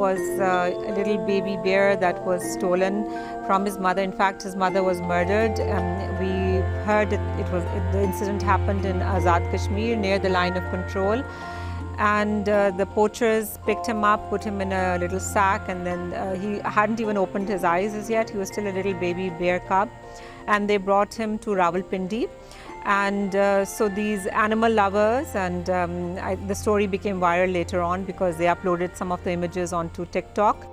was a little baby bear that was stolen from his mother. In fact, his mother was murdered. We heard the incident happened in Azad Kashmir near the line of control. And the poachers picked him up, put him in a little sack, and then he hadn't even opened his eyes as yet. He was still a little baby bear cub. And they brought him to Rawalpindi. And so these animal lovers, and the story became viral later on because they uploaded some of the images onto TikTok.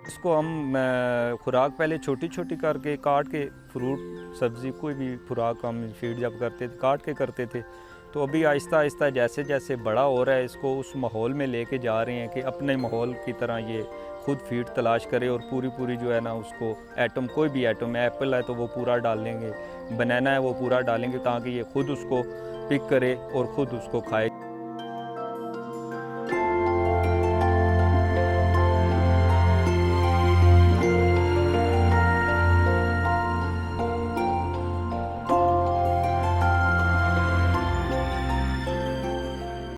इसको हम खुराक पहले छोटी छोटी करके काट के fruit सब्ज़ी कोई भी खुराक हम फीड जब करते थे काट के करते थे। तो अभी आहिस्ता आहिस्ता जैसे जैसे बड़ा हो रहा है इसको उस माहौल में लेके जा रहे हैं कि अपने माहौल की तरह ये खुद फीड तलाश करे और पूरी जो है ना उसको एटम कोई भी एटम एप्पल है तो वो पूरा डाल लेंगे, बनाना है वो पूरा डालेंगे ताकि ये खुद उसको पिक करे और ख़ुद उसको खाए।